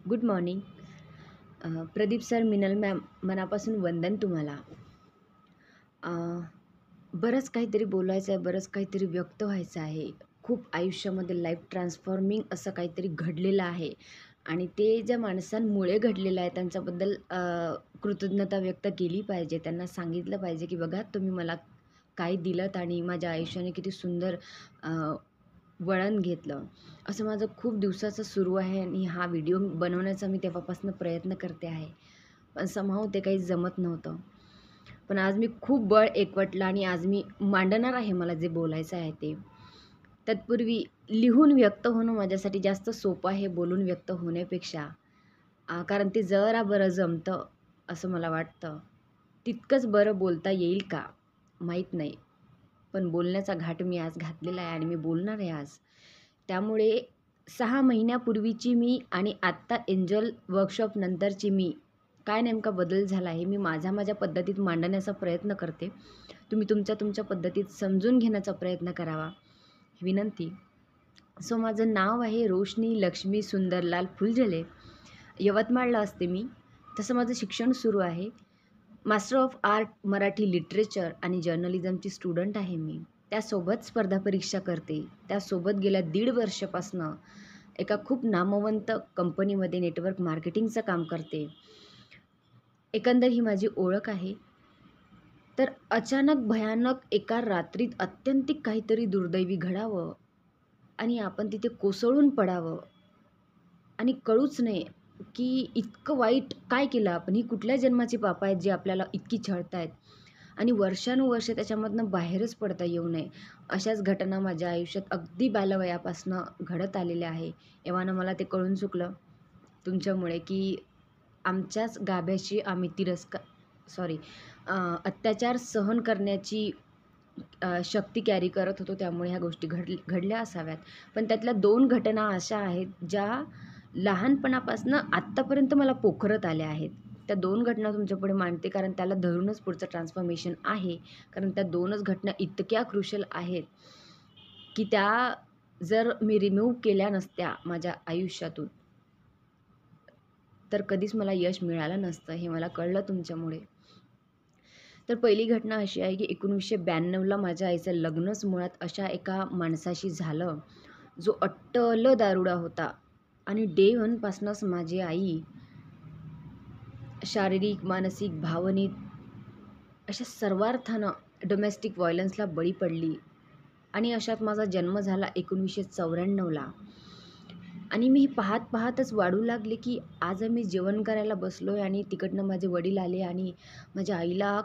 Good morning. Pradeep sir, Minal ma'am, मनापासून वंदन तुम्हाला. अ, बरंच काहीतरी बोलायचं आहे, बरंच काहीतरी व्यक्त व्हायचं आहे. खूप आयुष्यामध्ये लाईफ ट्रान्सफॉर्मिंग असं काहीतरी घडलेलं आहे आणि ते ज्या माणसांमुळे घडलेलं आहे त्यांच्याबद्दल कृतज्ञता व्यक्त केली पाहिजे. त्यांना सांगितलं पाहिजे की बघा तुम्ही मला काय दिलंत आणि माझ्या आयुष्याने किती सुंदर अ, वळण घेतलं. असं माझं खूप दिवसाचं सुरू आहे आणि हा व्हिडिओ बनवण्याचा मी तेव्हापासून प्रयत्न करते आहे. पण समहाऊ ते काही जमत नव्हतं. पण आज मी खूप बळ एकवटलं आणि आज मी मांडणार आहे मला जे बोलायचं आहे ते. तत्पूर्वी लिहून व्यक्त होणं माझ्यासाठी जास्त सोपं आहे बोलून व्यक्त होण्यापेक्षा. कारण ते जरा बरं जमतं असं मला वाटतं. तितकंच बरं बोलता येईल का? माहीत नाही. पण बोलण्याचा घाट मी आज घातलेला आहे आणि मी बोलणार आहे आज. त्यामुळे 6 महिन्यापूर्वीची मी आणि आत्ता एंजल वर्कशॉप नंतरची मी, काय नेमका बदल झाला आहे मी माझ्या पद्धतीत मांडण्याचा प्रयत्न करते. तुम्ही तुमच्या पद्धतीत समजून घेण्याचा प्रयत्न करावा, विनंती. सो माझं नाव आहे रोशनी लक्ष्मी सुंदरलाल फुलझले. यवतमाळला असते मी. तसं माझं शिक्षण सुरू आहे. Master of art Marathi literature आणि जर्नलिझमची स्टुडंट आहे मी. त्यासोबत स्पर्धा परीक्षा करते. त्यासोबत गेल्या 1.5 वर्षापासनं एका खूप नामवंत कंपनीमध्ये नेटवर्क मार्केटिंगचं काम करते. एकंदर ही माझी ओळख आहे. तर अचानक भयानक एका रात्रीत अत्यंतिक काहीतरी दुर्दैवी घडावं आणि आपण तिथे कोसळून पडावं आणि कळूच नये की इतकं वाईट काय केलं आपण, ही कुठल्या जन्माची पापं आहेत जी आपल्याला इतकी छळतायत आणि वर्षानुवर्षे त्याच्यामधनं बाहेरच पडता येऊ नये. अशाच घटना माझ्या आयुष्यात अगदी बालवयापासनं घडत आलेल्या आहे. एव्हाना मला ते कळून चुकलं तुमच्यामुळे की आमच्याच गाभ्याशी आम्ही सॉरी अत्याचार सहन करण्याची शक्ती कॅरी करत होतो. त्यामुळे ह्या गोष्टी घडल्या असाव्यात. पण त्यातल्या 2 घटना अशा आहेत ज्या लहानपणापासनं आत्तापर्यंत मला पोखरत आल्या आहेत. त्या 2 घटना तुमच्यापुढे मांडते कारण त्याला धरूनच पुढचं ट्रान्सफॉर्मेशन आहे. कारण त्या 2च घटना इतक्या क्रुशल आहेत की त्या जर मी रिमूव्ह केल्या नसत्या माझ्या आयुष्यातून, तर कधीच मला यश मिळालं नसतं. हे मला कळलं तुमच्यामुळे. तर पहिली घटना अशी आहे की 1992ला माझ्या आईचं लग्नच मुळात अशा एका माणसाशी झालं, जो अट्टल दारुडा होता आणि डे 1पासूनच माझी आई शारीरिक, मानसिक, भावनिक अशा सर्वार्थानं डोमेस्टिक व्हायलन्सला बळी पडली आणि अशात माझा जन्म झाला 1994ला. आणि मी पाहतच वाढू लागले की आज आम्ही जेवण करायला बसलोय आणि तिकडनं माझे वडील आले आणि माझ्या आईला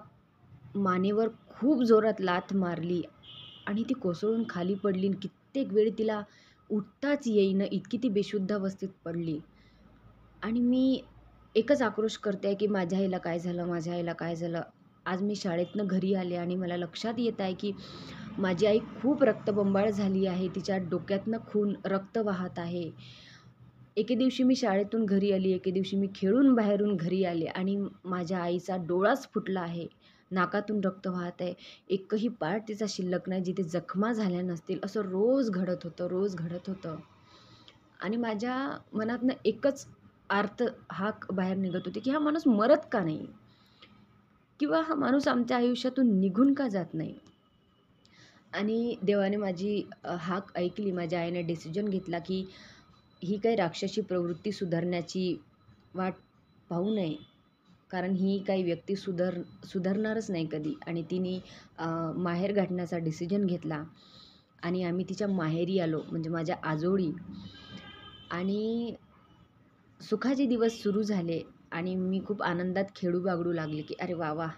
मानेवर खूप जोरात लाथ मारली आणि ती कोसळून खाली पडली आणि कित्येक वेळ तिला उठताच येईना इतकी ती बेशुद्ध अवस्थेत पडली. आणि मी एकच आक्रोश करते आहे की माझ्या आईला काय झालं, माझ्या आईला काय झालं? आज मी शाळेतनं घरी आले आणि मला लक्षात येत आहे की माझी आई खूप रक्तबंबाळ झाली आहे. तिच्या डोक्यातनं खून, रक्त वाहत आहे. एके दिवशी मी शाळेतून घरी आली, एके दिवशी मी खेळून बाहेरून घरी आले आणि माझ्या आईचा डोळाच फुटला आहे. नाकातून रक्त वाहत आहे. एकही पार्ट तिचा शिल्लक नाही जिथे जखमा झाल्या नसतील. असं रोज घडत होतं, रोज घडत होतं. आणि माझ्या मनातनं एकच अर्थ हाक बाहेर निघत होती की हा माणूस मरत का नाही? किंवा हा माणूस आमच्या आयुष्यातून निघून का जात नाही? आणि देवाने माझी हाक ऐकली. माझ्या आईने डिसिजन घेतला की ही काही राक्षसी प्रवृत्ती सुधारण्याची वाट पाहू नये. कारण ही काही व्यक्ती सुधारणारच नाही कधी. आणि तिने माहेर गाठण्याचा डिसिजन घेतला आणि आम्ही तिच्या माहेरी आलो म्हणजे माझ्या आजोळी. आणि सुखाचे दिवस सुरू झाले आणि मी खूप आनंदात खेळू बागडू लागले की अरे वाह! वाह!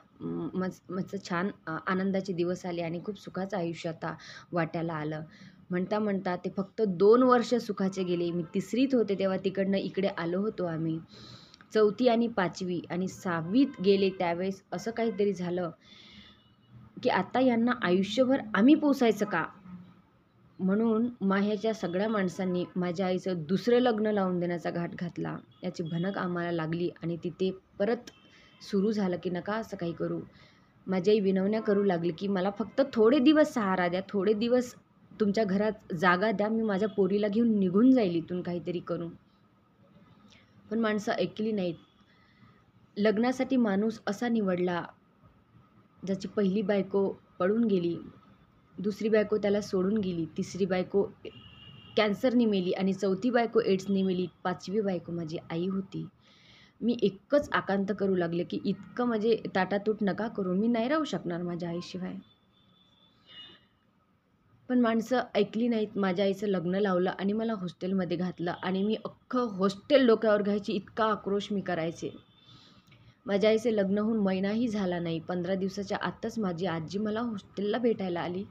मस्त छान आनंदाचे दिवस आले आणि खूप सुखाचं आयुष्य आता वाट्याला आलं. म्हणता ते फक्त 2 वर्ष सुखाचे गेले. मी 3रीत होते तेव्हा तिकडनं इकडे आलो होतो आम्ही. 4थी आणि 5वी आणि 6वीत गेले त्यावेळेस असं काहीतरी झालं की आता यांना आयुष्यभर आम्ही पोसायचं का? म्हणून माहेरच्या सगळ्या माणसांनी माझ्या आईचं दुसरं लग्न लावून देण्याचा घाट घातला. याची भनक आम्हाला लागली आणि तिथे परत सुरू झालं की नका असं काही करू. माझी आई विनवण्या करू लागली की मला फक्त थोडे दिवस सहारा द्या, थोडे दिवस तुमच्या घरात जागा द्या, मी माझ्या पोरीला घेऊन निघून जाईल इथून काहीतरी करून. पण माणसं ऐकली नाहीत. लग्नासाठी माणूस असा निवडला, ज्याची पहिली बायको पळून गेली, दुसरी बायको त्याला सोडून गेली, तिसरी बायको कॅन्सरने मेली आणि चौथी बायको एड्सने मेली, पाचवी बायको माझी आई होती. मी एकच आकांत करू लागले की इतकं म्हणजे ताटातूट नका करू, मी नाही राहू शकणार माझ्या आईशिवाय. पण माणसं ऐकली नाहीत. माझ्या आईचं लग्न लावलं आणि मला हॉस्टेलमध्ये घातलं आणि मी अख्खं हॉस्टेल डोक्यावर घ्यायची, इतका आक्रोश मी करायचे. माझ्या आईचे लग्न होऊन महिनाही झाला नाही. 15 दिवसाच्या आतच माझी आजी मला हॉस्टेलला भेटायला आली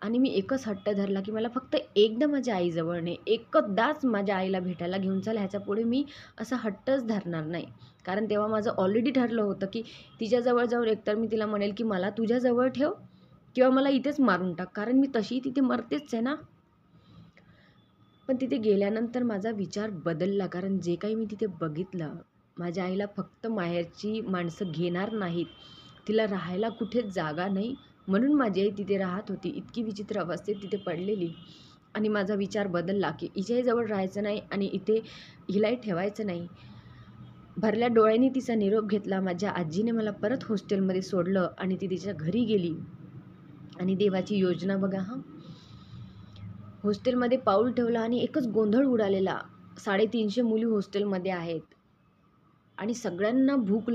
आणि मी एकच हट्ट धरला की मला फक्त एकदा माझ्या आईजवळ ने, एकदाच माझ्या आईला भेटायला घेऊन चल. ह्याच्यापुढे मी असा हट्टच धरणार नाही. कारण तेव्हा माझं ऑलरेडी ठरलं होतं की तिच्याजवळ जाऊन एकतर मी तिला म्हणेल की मला तुझ्याजवळ ठेव किंवा मला इथेच मारून टाक, कारण मी तशी तिथे मरतेच आहे ना. पण तिथे गेल्यानंतर माझा विचार बदलला, कारण जे काही मी तिथे बघितलं, माझ्या आईला फक्त माहेरची माणसं घेणार नाहीत, तिला राहायला कुठेच जागा नाही, म्हणून माझी आई तिथे राहत होती. इतकी विचित्र अवस्थेत तिथे पडलेली. आणि माझा विचार बदलला की हिच्याही जवळ राहायचं नाही आणि इथे हिलाही ठेवायचं नाही. भरल्या डोळ्यांनी तिचा निरोप घेतला. माझ्या आजीने मला परत हॉस्टेलमध्ये सोडलं आणि ती तिच्या घरी गेली. आणि देवाची योजना बघा हां. हॉस्टेलमध्ये पाऊल ठेवलं आणि एकच गोंधळ उडालेला. 350 मुली हॉस्टेलमध्ये आहेत आणि सगळ्यांना भूक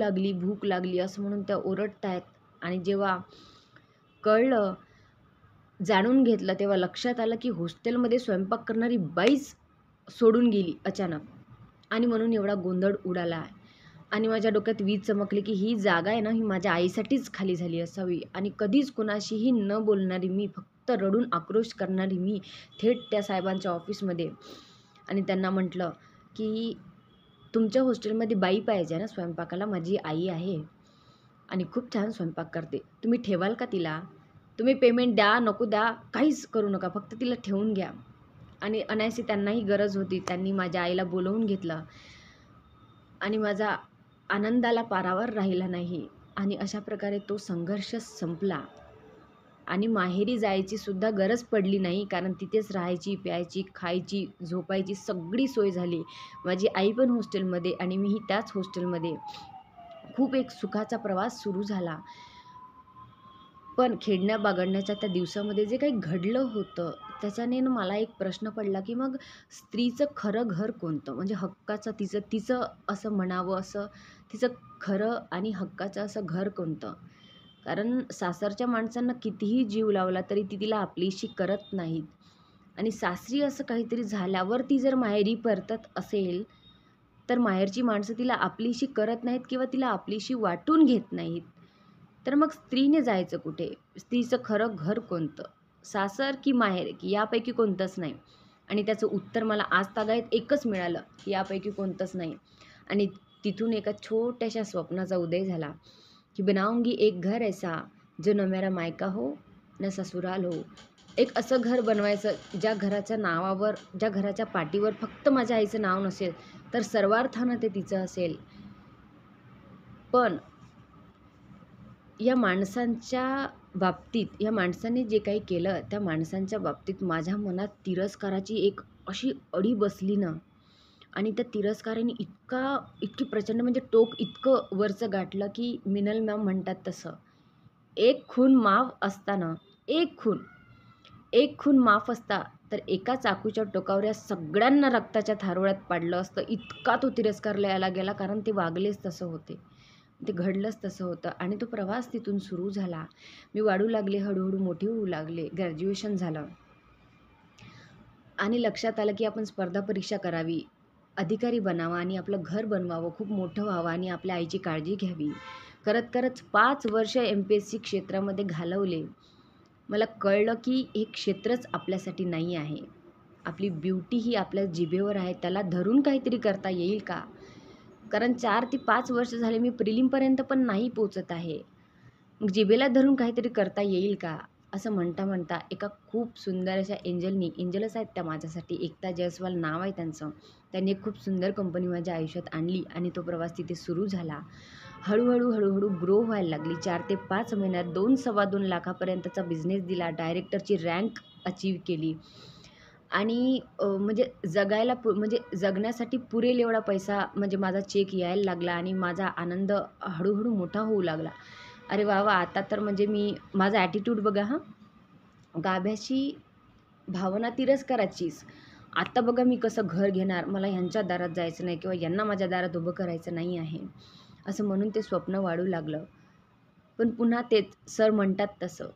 लागली असं म्हणून त्या ओरडतायत. आणि जेव्हा कळलं, जाणून घेतलं, तेव्हा लक्षात आलं की हॉस्टेलमध्ये स्वयंपाक करणारी बाईच सोडून गेली अचानक. आणि म्हणून एवढा गोंधळ उडाला आहे. आणि माझ्या डोक्यात वीज चमकली की ही जागा आहे ना, ही माझ्या आईसाठीच खाली झाली असावी. आणि कधीच कुणाशीही न बोलणारी मी, फक्त रडून आक्रोश करणारी मी, थेट त्या साहेबांच्या ऑफिसमध्ये आणि त्यांना म्हटलं की तुमच्या हॉस्टेलमध्ये बाई पाहिजे ना स्वयंपाकाला, माझी आई आहे आणि खूप छान स्वयंपाक करते, तुम्ही ठेवाल का तिला? तुम्ही पेमेंट द्या नको द्या काहीच करू नका, फक्त तिला ठेवून घ्या. आणि अनायासे त्यांनाही गरज होती. त्यांनी माझ्या आईला बोलवून घेतलं आणि माझा आनंदाला पारावर राहिला नाही. आणि अशा प्रकारे तो संघर्ष संपला आणि माहेरी जायची सुद्धा गरज पडली नाही, कारण तिथेच राहायची, प्यायची, खायची, झोपायची सगळी सोय झाली. माझी आई पण हॉस्टेलमध्ये आणि मीही त्याच हॉस्टेलमध्ये. खूप एक सुखाचा प्रवास सुरू झाला. पण खेळण्या बागडण्याच्या त्या दिवसामध्ये जे काही घडलं होतं, त्याच्याने मला एक प्रश्न पडला की मग स्त्रीचं खरं घर कोणतं? म्हणजे हक्काचं तिचं असं म्हणावं, असं तिचं खरं आणि हक्काचं असं घर कोणतं? कारण सासरच्या माणसांना कितीही जीव लावला तरी ती तिला आपलीशी करत नाहीत. आणि सासरी असं काहीतरी झाल्यावर ती जर माहेरी परतत असेल, तर माहेरची माणसं तिला आपलीशी करत नाहीत किंवा तिला आपलीशी वाटून घेत नाहीत. तर मग स्त्रीने जायचं कुठे? स्त्रीचं खरं घर कोणतं? सासर की माहेर की यापैकी कोणतंच नाही. आणि त्याचं उत्तर मला आजतागायत एकच मिळालं की यापैकी कोणतंच नाही. आणि तिथून एका छोट्याशा स्वप्नाचा उदय झाला की बनाऊंगी एक घर ऐसा जो न मेरा मायका हो न ससुराल हो. एक असं घर बनवायचं ज्या घराच्या नावावर, ज्या घराच्या पाठीवर फक्त माझ्या आईचं नाव नसेल, तर सर्वार्थानं ते तिचं असेल. पण या माणसांच्या बाबतीत, या माणसाने जे काही केलं, त्या माणसांच्या बाबतीत माझ्या मनात तिरस्काराची एक अशी अढी बसली ना. आणि त्या तिरस्काराने इतकी प्रचंड, म्हणजे टोक इतकं वरचं गाठलं की मिनल मॅम म्हणतात तसं, एक खून माफ असताना, एक खून माफ असता तर एका चाकूच्या टोकावर या सगळ्यांना रक्ताच्या थारोळ्यात पाडलं असतं. इतका तो तिरस्कार यायला गेला, कारण ते वागलेच तसं होते, ते घडलंच तसं होतं. आणि तो प्रवास तिथून सुरू झाला. मी वाढू लागले, हळूहळू मोठी होऊ लागले. ग्रॅज्युएशन झालं आणि लक्षात आलं की आपण स्पर्धा परीक्षा करावी, अधिकारी बनावं आणि आपलं घर बनवावं, खूप मोठं व्हावं आणि आपल्या आईची काळजी घ्यावी. करत 5 वर्ष MPSC क्षेत्रामध्ये घालवले. मला कळलं की हे क्षेत्रच आपल्यासाठी नाही आहे. आपली ब्युटी ही आपल्या जिभेवर आहे, त्याला धरून काहीतरी करता येईल का? कारण 4 ते 5 वर्ष झाले मी प्रिलिमपर्यंत पण नाही पोचत आहे. मग जिभेला धरून काहीतरी करता येईल का? असं म्हणता एका खूप सुंदर अशा एंजलच आहेत त्या माझ्यासाठी, एकता जयस्वाल नाव आहे त्यांचं. त्यांनी एक खूप सुंदर कंपनी माझ्या आयुष्यात आणली आणि तो प्रवास तिथे सुरू झाला. हळूहळू ग्रो व्हायला लागली. 4 ते 5 महिन्यात 2-2.25 लाखापर्यंतचा बिझनेस दिला. डायरेक्टरची रँक अचीव केली आणि म्हणजे म्हणजे जगण्यासाठी पुरेल एवढा पैसा म्हणजे माझा चेक यायला लागला आणि माझा आनंद हळूहळू मोठा होऊ लागला. अरे वाह! वाह! आता तर म्हणजे माझा ॲटिट्यूड बघा हां. गाभ्याची भावना तिरस्काराचीच. आता बघा मी कसं घर घेणार, मला ह्यांच्या दारात जायचं नाही किंवा यांना माझ्या दारात उभं करायचं नाही आहे. असं म्हणून ते स्वप्न वाढू लागलं. पण पुन्हा तेच सर म्हणतात तसं.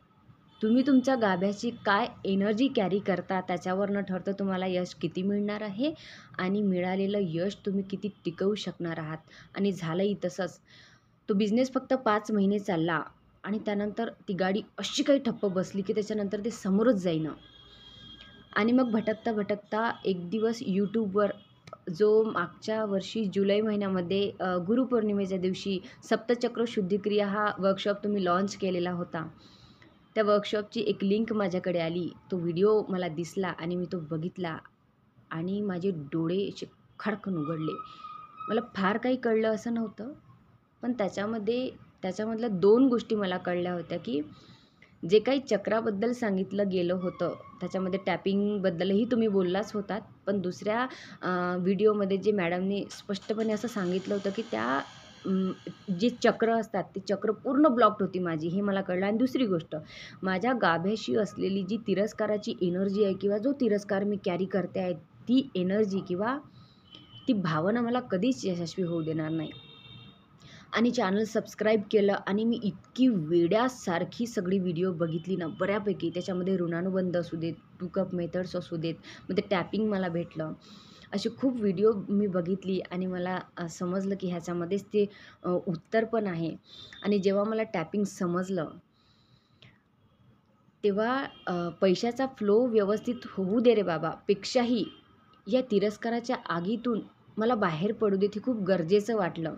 तुम्ही तुमच्या गाभ्याची काय एनर्जी कॅरी करता त्याच्यावरनं ठरतं तुम्हाला यश किती मिळणार आहे आणि मिळालेलं यश तुम्ही किती टिकवू शकणार आहात. आणि झालंही तसंच. तो बिझनेस फक्त 5 महिने चालला आणि त्यानंतर ती गाडी अशी काही ठप्प बसली, की त्याच्यानंतर ते समोरच जाईना. आणि मग भटकता, भटकता एक दिवस YouTubeवर जो मागच्या वर्षी जुलै महिन्यामध्ये गुरुपौर्णिमेच्या दिवशी सप्तचक्र शुद्धिक्रिया हा वर्कशॉप तुम्ही लॉन्च केलेला होता. त्या वर्कशॉपची एक लिंक माझ्याकडे आली. तो व्हिडिओ मला दिसला आणि मी तो बघितला आणि माझे डोळे असे खडकन उघडले. मला फार काही कळलं असं नव्हतं. पण त्याच्यामधल्या 2 गोष्टी मला कळल्या होत्या, की जे काही चक्राबद्दल सांगितलं गेलं होतं, त्याच्यामध्ये टॅपिंगबद्दलही तुम्ही बोललाच होतात. पण दुसऱ्या व्हिडिओमध्ये जे मॅडमनी स्पष्टपणे असं सांगितलं होतं, की जे चक्र असतात, ती चक्र पूर्ण ब्लॉक्ड होती माझी, हे मला कळलं. आणि दुसरी गोष्ट, माझ्या गाभ्याशी असलेली जी तिरस्काराची एनर्जी आहे किंवा जो तिरस्कार मी कॅरी करते आहे, ती एनर्जी किंवा ती भावना मला कधीच यशस्वी होऊ देणार नाही. आणि चॅनल सबस्क्राईब केलं आणि मी इतकी वेड्यासारखी सगळी व्हिडिओ बघितली ना बऱ्यापैकी. त्याच्यामध्ये ऋणानुबंध असू देत, टू मेथड्स असू देत, मग ते टॅपिंग मला भेटलं. अशी खूप व्हिडिओ मी बघितली आणि मला समजलं की ह्याच्यामध्येच ते उत्तर पण आहे. आणि जेव्हा मला टॅपिंग समजलं, तेव्हा पैशाचा फ्लो व्यवस्थित होऊ दे रे बाबा, पेक्षाही या तिरस्काराच्या आगीतून मला बाहेर पडू देत हे खूप गरजेचं वाटलं.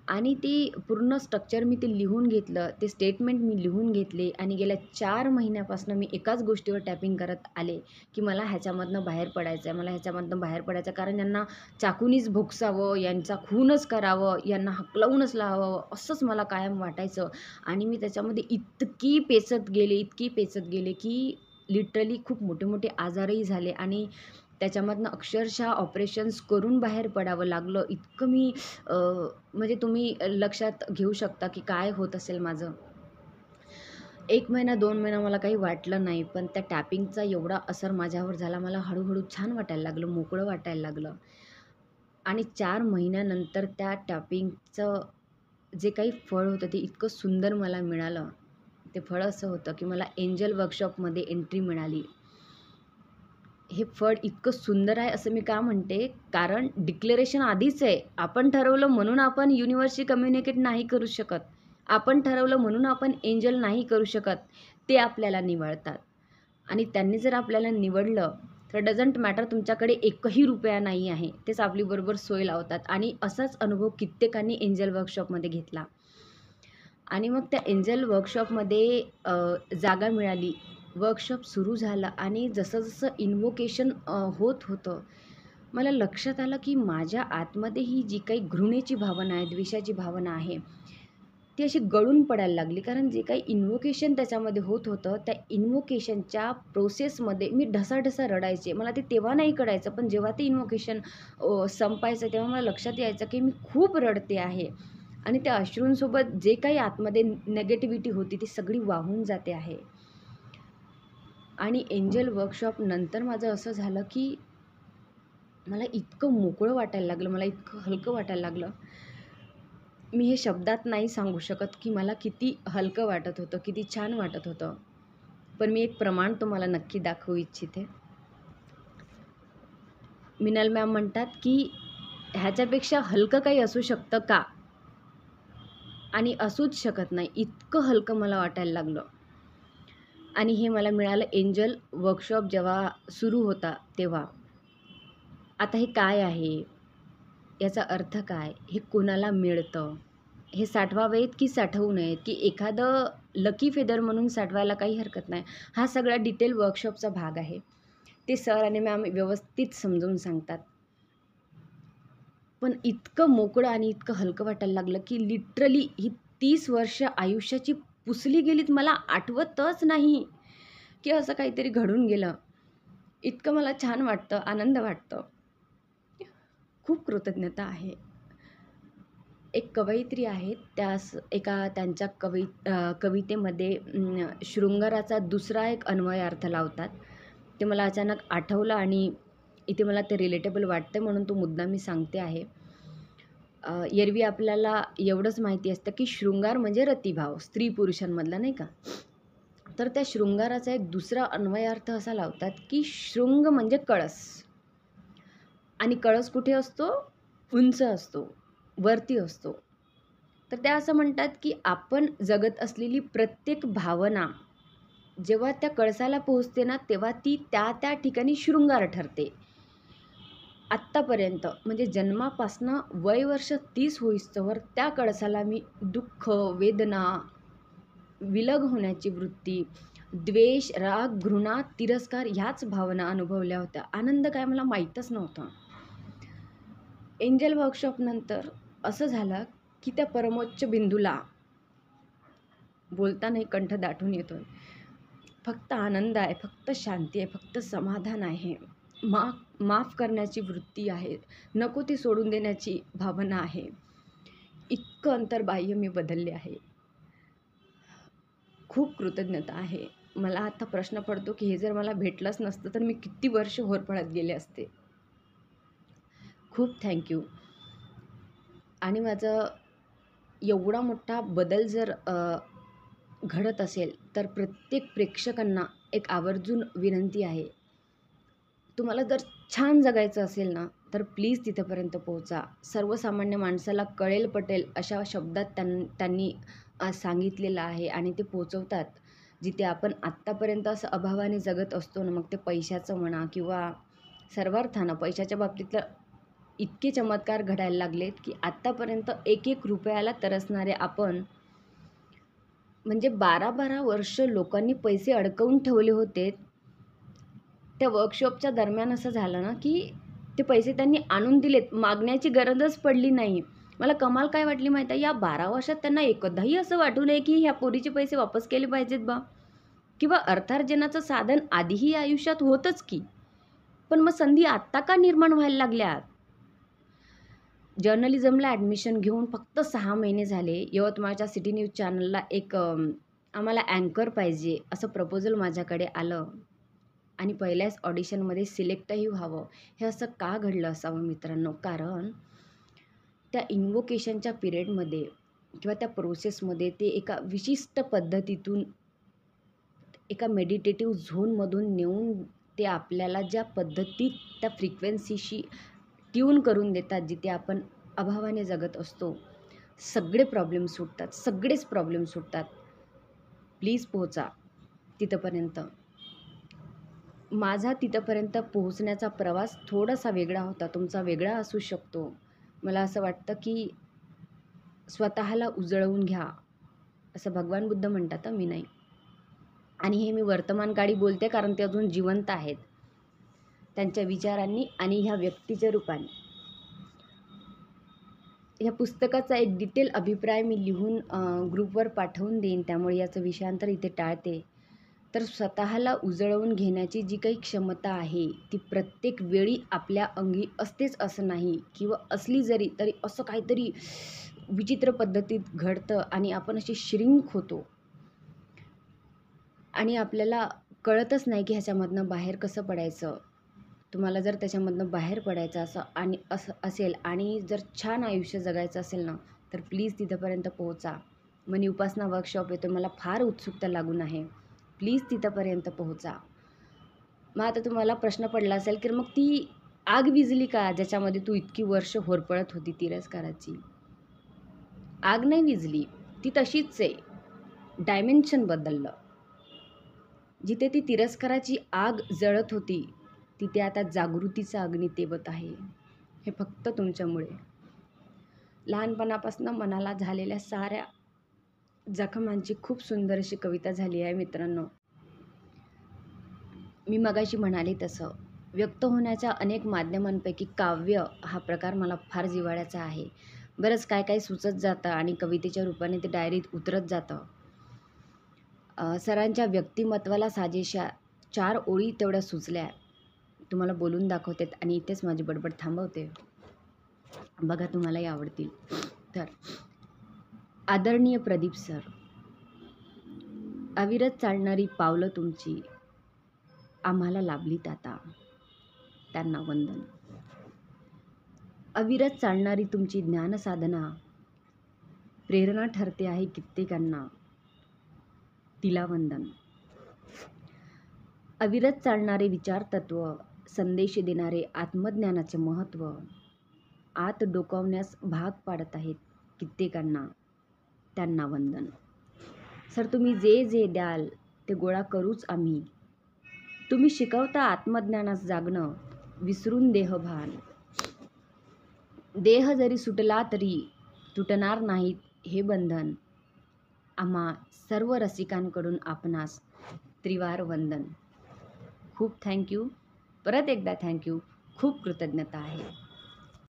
आणि ती पूर्ण स्ट्रक्चर मी ते लिहून घेतलं. ते स्टेटमेंट मी लिहून घेतले आणि गेल्या 4 महिन्यापासून मी एकाच गोष्टीवर टॅपिंग करत आले, की मला ह्याच्यामधनं बाहेर पडायचं आहे. मला ह्याच्यामधनं बाहेर पडायचं आहे. कारण यांना चाकूनीच भोगसावं, यांचा खूनच करावं, यांना हकलवूनच लावावं, असंच मला कायम वाटायचं. आणि मी त्याच्यामध्ये इतकी पेचत गेले, की लिटरली खूप मोठे-मोठे आजारही झाले आणि त्याच्यामधनं अक्षरशः ऑपरेशन्स करून बाहेर पडावं लागलं. इतकं मी म्हणजे तुम्ही लक्षात घेऊ शकता, की काय होत असेल माझं. 1 महिना, 2 महिना मला काही वाटलं नाही. पण त्या टॅपिंगचा एवढा असर माझ्यावर झाला. मला हळू छान वाटायला लागलं, मोकळं वाटायला लागलं. आणि 4 महिन्यानंतर त्या टॅपिंगचं जे काही फळ होतं, ते इतकं सुंदर मला मिळालं. ते फळ असं होतं, की मला एंजल वर्कशॉपमध्ये एंट्री मिळाली. हे फळ इतकं सुंदर आहे असं मी का म्हणते, कारण डिक्लेरेशन आधीच आहे. आपण ठरवलं म्हणून आपण युनिव्हर्सशी कम्युनिकेट नाही करू शकत. आपण ठरवलं म्हणून आपण एंजल नाही करू शकत. ते आपल्याला निवडतात आणि त्यांनी जर आपल्याला निवडलं, तर डझंट मॅटर तुमच्याकडे एकही रुपया नाही आहे. तेच आपली बरोबर सोय लावतात आणि असाच अनुभव कित्येकांनी एंजल वर्कशॉपमध्ये घेतला. आणि मग त्या एंजल वर्कशॉपमध्ये जागा मिळाली. वर्कशॉप सुरू झाला आणि जसं-जसं इन्व्होकेशन होत होतं, मला लक्षात आलं की माझ्या आतमध्ये ही जी काही घृणेची भावना आहे, द्वेषाची भावना आहे, ती अशी गळून पडायला लागली. कारण जे काही इन्व्होकेशन त्याच्यामध्ये होत होतं, त्या इन्व्होकेशनच्या प्रोसेसमध्ये मी ढसाढसा रडायचे. मला ते तेव्हा नाही कळायचं, पण जेव्हा ते इन्व्होकेशन संपायचं, तेव्हा मला लक्षात यायचं की मी खूप रडते आहे. आणि त्या अश्रूंसोबत जे काही आतमध्ये निगेटिव्हिटी होती, ती सगळी वाहून जाते आहे. आणि एंजल वर्कशॉप नंतर माझं असं झालं, की मला इतकं मोकळं वाटायला लागलं, मला इतकं हलकं वाटायला लागलं. मी हे शब्दात नाही सांगू शकत, की मला किती हलकं वाटत होतं, किती छान वाटत होतं. पण मी एक प्रमाण तुम्हाला नक्की दाखवू इच्छिते. मिनल मॅम म्हणतात, की ह्याच्यापेक्षा हलकं काही असू शकतं का? आणि असूच शकत नाही. इतकं हलकं मला वाटायला लागलं. आणि हे मला मिळालं एंजल वर्कशॉप जेव्हा सुरू होता तेव्हा. आता हे काय आहे? याचा अर्थ काय? हे कोणाला मिळतं? हे साठवावेत की साठवू नयेत? की एखादं लकी फेदर म्हणून साठवायला काही हरकत नाही. हा सगळा डिटेल वर्कशॉपचा भाग आहे. ते सर आणि मॅम व्यवस्थित समजून सांगतात. पण इतकं मोकळं आणि इतकं हलकं वाटायला लागलं, की लिटरली ही 30 वर्ष आयुष्याची पुसली गेलीत. मला आठवतच नाही, की असं काहीतरी घडून गेलं. इतकं मला छान वाटतं, आनंद वाटतं. खूप कृतज्ञता आहे. एक कवयित्री आहेत, एका त्यांच्या कवितेमध्ये शृंगाराचा दुसरा एक अन्वयार्थ लावतात. ते मला अचानक आठवलं आणि इथे मला ते रिलेटेबल वाटतं म्हणून तो मुद्दा मी सांगते आहे. एरवी आपल्याला एवढंच माहिती असतं, की शृंगार म्हणजे रतिभाव, स्त्री-पुरुषांमधला नाही का? तर त्या शृंगाराचा एक दुसरा अन्वयार्थ असा लावतात, की शृंग म्हणजे कळस आणि कळस कुठे असतो? उंच असतो, वरती असतो. तर त्या असं म्हणतात, की आपण जगत असलेली प्रत्येक भावना जेव्हा त्या कळसाला पोहोचते ना, तेव्हा ती त्या ठिकाणी शृंगार ठरते. आत्तापर्यंत म्हणजे जन्मापासनं वय वर्ष 30 होईस्तोवर त्या कळसाला मी दुःख, वेदना, विलग होण्याची वृत्ती, द्वेष, राग, घृणा, तिरस्कार ह्याच भावना अनुभवल्या होत्या. आनंद काय मला माहीतच नव्हता. एंजल वर्कशॉपनंतर असं झालं, की त्या परमोच्च बिंदूला बोलतानाही कंठ दाटून येतोय. फक्त आनंद आहे, फक्त शांती आहे, फक्त समाधान आहे. माफ करण्याची वृत्ती आहे. नको ती सोडून देण्याची भावना आहे. इतकं अंतर्बाह्य मी बदलले आहे. खूप कृतज्ञता आहे. मला आता प्रश्न पडतो, की हे जर मला भेटलंच नसतं, तर मी किती वर्ष होरपळत गेले असते. खूप थँक यू. आणि माझं एवढा मोठा बदल जर घडत असेल, तर प्रत्येक प्रेक्षकांना एक आवर्जून विनंती आहे. तुम्हाला जर छान जगायचं असेल ना, तर प्लीज तिथपर्यंत पोहोचा. सर्वसामान्य माणसाला कळेल पटेल अशा शब्दात त्यांनी सांगितलेलं आहे आणि ते पोहोचवतात. जिथे आपण आत्तापर्यंत असं अभावाने जगत असतो ना, मग ते पैशाचं म्हणा किंवा सर्वार्थानं पैशाच्या बाबतीतलं इतके चमत्कार घडायला लागलेत, की आत्तापर्यंत एक रुपयाला तरसणारे आपण म्हणजे 12-12 वर्ष लोकांनी पैसे अडकवून ठेवले होते. त्या वर्कशॉपच्या दरम्यान असं झालं ना, की ते पैसे त्यांनी आणून दिलेत. मागण्याची गरजच पडली नाही. मला कमाल काय वाटली माहीत आहे? या 12 वर्षात त्यांना एकदाही असं वाटू नये, की ह्या पोरीचे पैसे वापस केले पाहिजेत बा किंवा अर्थार्जनाचं साधन आधीही आयुष्यात होतंच की. पण मग संधी आत्ता का निर्माण व्हायला लागल्यात? जर्नलिझमला ॲडमिशन घेऊन फक्त 6 महिने झाले. यवतमाळच्या सिटी न्यूज चॅनलला एक आम्हाला अँकर पाहिजे असं प्रपोजल माझ्याकडे आलं आणि पहिल्याच ऑडिशनमध्ये सिलेक्टही व्हावं. हे असं का घडलं असावं मित्रांनो? कारण त्या इन्व्होकेशनच्या पिरियडमध्ये किंवा त्या प्रोसेसमध्ये ते एका विशिष्ट पद्धतीतून एका मेडिटेटिव्ह झोनमधून नेऊन ते आपल्याला ज्या पद्धतीत त्या फ्रिक्वेन्सीशी ट्यून करून देतात, जिथे आपण अभावाने जगत असतो. सगळे प्रॉब्लेम सुटतात, सगळेच प्रॉब्लेम सुटतात. प्लीज पोहोचा तिथपर्यंत. माझा तिथपर्यंत पोहोचण्याचा प्रवास थोडासा वेगळा होता, तुमचा वेगळा असू शकतो. मला असं वाटतं, की स्वतःला उजळवून घ्या, असं भगवान बुद्ध म्हणतात मी नाही. आणि हे मी वर्तमान काळी बोलते कारण ते अजून जिवंत आहेत. त्यांच्या विचारांनी आणि ह्या व्यक्तीच्या रूपाने. ह्या पुस्तकाचा एक डिटेल अभिप्राय मी लिहून ग्रुपवर पाठवून देईन, त्यामुळे याचं विषयांतर इथे टाळते. तर स्वतःला उजळवून घेण्याची जी काही क्षमता आहे, ती प्रत्येक वेळी आपल्या अंगी असतेच असं नाही किंवा असली जरी तरी असं काहीतरी विचित्र पद्धतीत घडतं आणि आपण असे श्रिंक होतो. आणि आपल्याला कळतच नाही की ह्याच्यामधनं बाहेर कसं पडायचं. तुम्हाला जर त्याच्यामधनं बाहेर पडायचं असेल आणि जर छान आयुष्य जगायचं असेल ना, तर प्लीज तिथंपर्यंत पोहोचा. मनी उपासना वर्कशॉप येतो, मला फार उत्सुकता लागून आहे. प्लीज तिथंपर्यंत पोहोचा. मग आता तुम्हाला प्रश्न पडला असेल की मग ती आग विझली का, ज्याच्यामध्ये तू इतकी वर्ष होरपळत होती तिरस्काराची? आग नाही विझली, ती तशीच आहे. डायमेन्शन बदललं. जिथे ती तिरस्काराची आग जळत होती, तिथे आता जागृतीचा अग्नी तेवत आहे. हे फक्त तुमच्यामुळे. लहानपणापासून मनाला झालेल्या साऱ्या जखमांची खूप सुंदर अशी कविता झाली आहे मित्रांनो. मी मगाशी म्हणाले तसं व्यक्त होण्याच्या अनेक माध्यमांपैकी काव्य हा प्रकार मला फार जिव्हाळ्याचा आहे. बरंच काय काय सुचत जातं आणि कवितेच्या रूपाने ते डायरीत उतरत जातं. सरांच्या व्यक्तिमत्वाला साजेशा 4 ओळी तेवढ्या सुचल्या. तुम्हाला बोलून दाखवते आणि इथेच माझी बडबड थांबवते. बघा तुम्हालाही आवडतील. तर आदरणीय प्रदीप सर, अविरत चालणारी पावलं तुमची आम्हाला लाभलीत आता, त्यांना वंदन. अविरत चालणारी तुमची ज्ञानसाधना प्रेरणा ठरते आहे कित्येकांना, तिला वंदन. अविरत चालणारे विचारतत्व, संदेश देणारे आत्मज्ञानाचे महत्त्व आत डोकावण्यास भाग पाडत आहेत कित्येकांना, त्यांना वंदन. सर, तुम्ही जे जे द्याल ते गोळा करूच आम्ही. तुम्ही शिकवता आत्मज्ञानास जागणं, विसरून देहभान. देह जरी सुटला तरी तुटणार नाहीत हे बंधन. आम्हा सर्व रसिकांकडून आपणास त्रिवार वंदन. खूप थँक्यू. परत एकदा थँक्यू. खूप कृतज्ञता आहे.